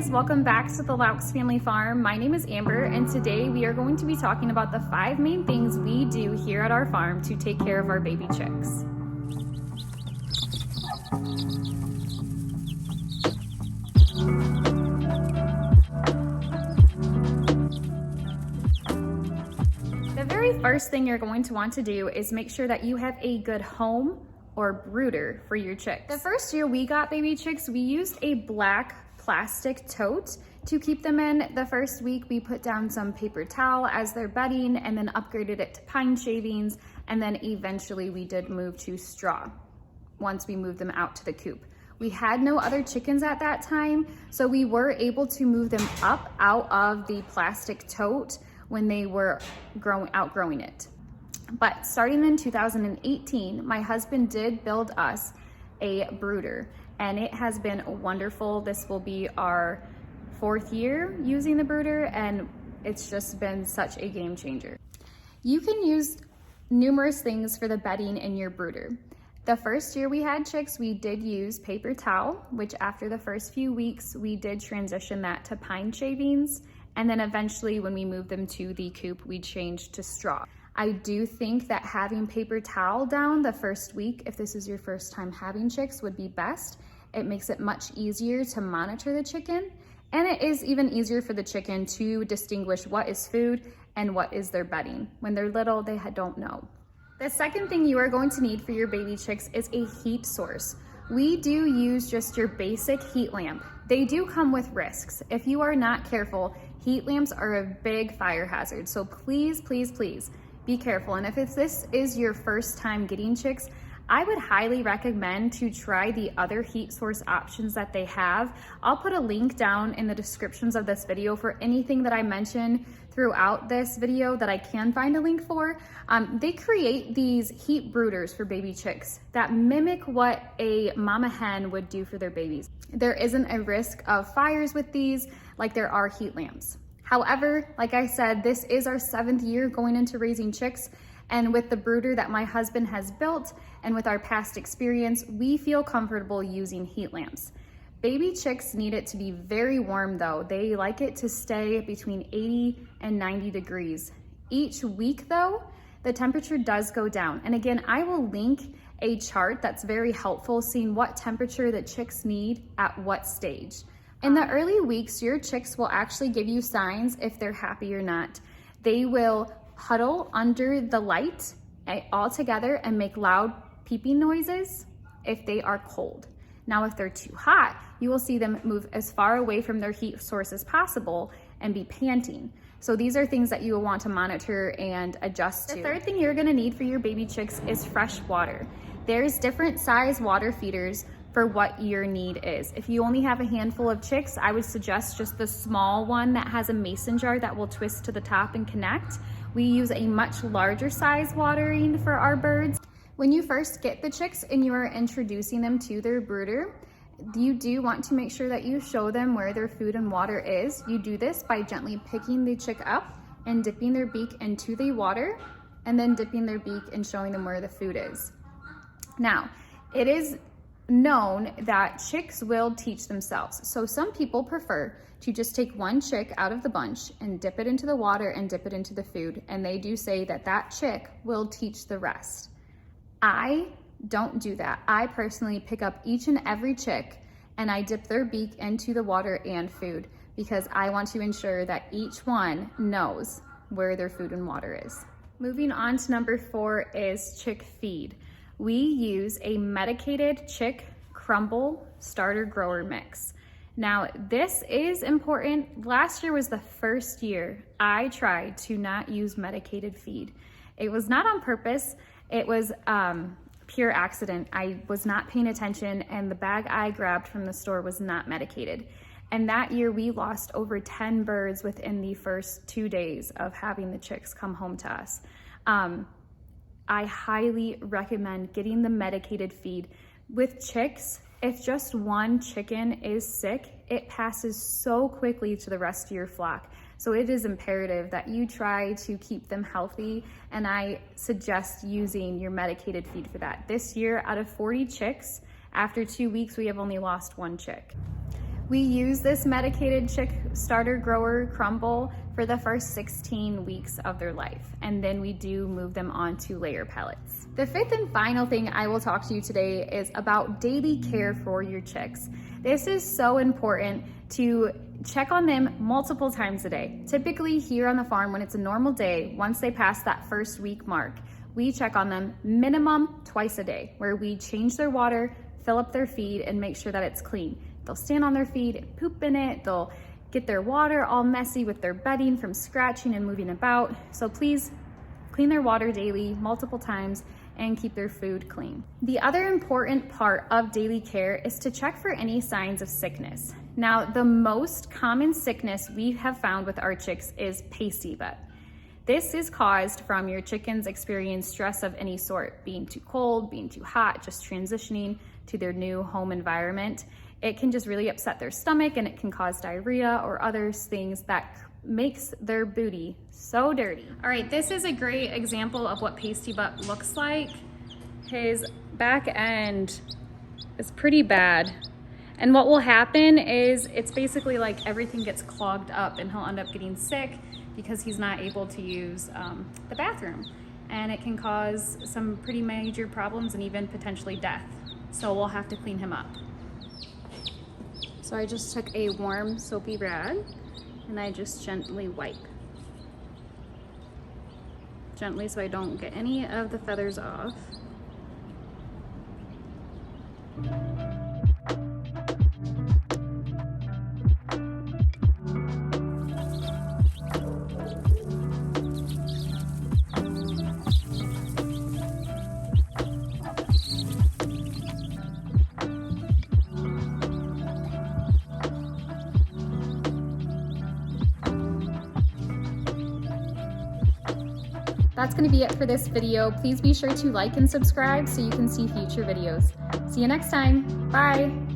guys, welcome back to the Laux Family Farm. My name is Amber and today we are going to be talking about the 5 main things we do here at our farm to take care of our baby chicks. The very first thing you're going to want to do is make sure that you have a good home or brooder for your chicks. The first year we got baby chicks, we used a black plastic tote to keep them in. The first week we put down some paper towel as their bedding and then upgraded it to pine shavings, and then eventually we did move to straw once we moved them out to the coop. We had no other chickens at that time, so we were able to move them up out of the plastic tote when they were outgrowing it. But starting in 2018, my husband did build us a brooder, and it has been wonderful. This will be our 4th year using the brooder, and it's just been such a game changer. You can use numerous things for the bedding in your brooder. The first year we had chicks, we did use paper towel, which after the first few weeks, we did transition that to pine shavings. And then eventually when we moved them to the coop, we changed to straw. I do think that having paper towel down the first week, if this is your first time having chicks, would be best. It makes it much easier to monitor the chicken, and it is even easier for the chicken to distinguish what is food and what is their bedding. When they're little, they don't know. The second thing you are going to need for your baby chicks is a heat source. We do use just your basic heat lamp. They do come with risks. If you are not careful, heat lamps are a big fire hazard. So please, please, please be careful. And if this is your first time getting chicks, I would highly recommend to try the other heat source options that they have. I'll put a link down in the descriptions of this video for anything that I mention throughout this video that I can find a link for. They create these heat brooders for baby chicks that mimic what a mama hen would do for their babies. There isn't a risk of fires with these like there are heat lamps. However, like I said, this is our 7th year going into raising chicks, and with the brooder that my husband has built and with our past experience, we feel comfortable using heat lamps. Baby chicks need it to be very warm though. They like it to stay between 80 and 90 degrees. Each week though, the temperature does go down. And again, I will link a chart that's very helpful seeing what temperature the chicks need at what stage. In the early weeks, your chicks will actually give you signs if they're happy or not. They will huddle under the light all together and make loud peeping noises if they are cold. Now, if they're too hot, you will see them move as far away from their heat source as possible and be panting. So these are things that you will want to monitor and adjust to. The third thing you're gonna need for your baby chicks is fresh water. There's different size water feeders for what your need is. If you only have a handful of chicks, I would suggest just the small one that has a mason jar that will twist to the top and connect. We use a much larger size watering for our birds. When you first get the chicks and you are introducing them to their brooder, you do want to make sure that you show them where their food and water is. You do this by gently picking the chick up and dipping their beak into the water, and then dipping their beak and showing them where the food is. Now, it is known that chicks will teach themselves. So some people prefer to just take one chick out of the bunch and dip it into the water and dip it into the food. And they do say that that chick will teach the rest. I don't do that. I personally pick up each and every chick and I dip their beak into the water and food because I want to ensure that each one knows where their food and water is. Moving on to number 4 is chick feed. We use a medicated chick crumble starter grower mix. Now, this is important. Last year was the first year I tried to not use medicated feed. It was not on purpose. It was pure accident. I was not paying attention and the bag I grabbed from the store was not medicated. And that year we lost over 10 birds within the first 2 days of having the chicks come home to us. I highly recommend getting the medicated feed. With chicks, if just one chicken is sick, it passes so quickly to the rest of your flock. So it is imperative that you try to keep them healthy, and I suggest using your medicated feed for that. This year, out of 40 chicks, after 2 weeks, we have only lost 1 chick. We use this medicated chick starter grower crumble for the first 16 weeks of their life, and then we do move them onto layer pellets. The fifth and final thing I will talk to you today is about daily care for your chicks. This is so important to check on them multiple times a day. Typically here on the farm, when it's a normal day, once they pass that first week mark, we check on them minimum twice a day, where we change their water, fill up their feed, and make sure that it's clean. They'll stand on their feed, poop in it, they'll get their water all messy with their bedding from scratching and moving about. So please clean their water daily, multiple times, and keep their food clean. The other important part of daily care is to check for any signs of sickness. Now, the most common sickness we have found with our chicks is pasty butt. This is caused from your chickens experiencing stress of any sort, being too cold, being too hot, just transitioning to their new home environment. It can just really upset their stomach, and it can cause diarrhea or other things that makes their booty so dirty. All right, this is a great example of what pasty butt looks like. His back end is pretty bad. And what will happen is it's basically like everything gets clogged up, and he'll end up getting sick because he's not able to use the bathroom. And it can cause some pretty major problems and even potentially death. So we'll have to clean him up. So I just took a warm soapy rag and I just gently wipe. Gently so I don't get any of the feathers off. That's going to be it for this video. Please be sure to like and subscribe so you can see future videos. See you next time. Bye.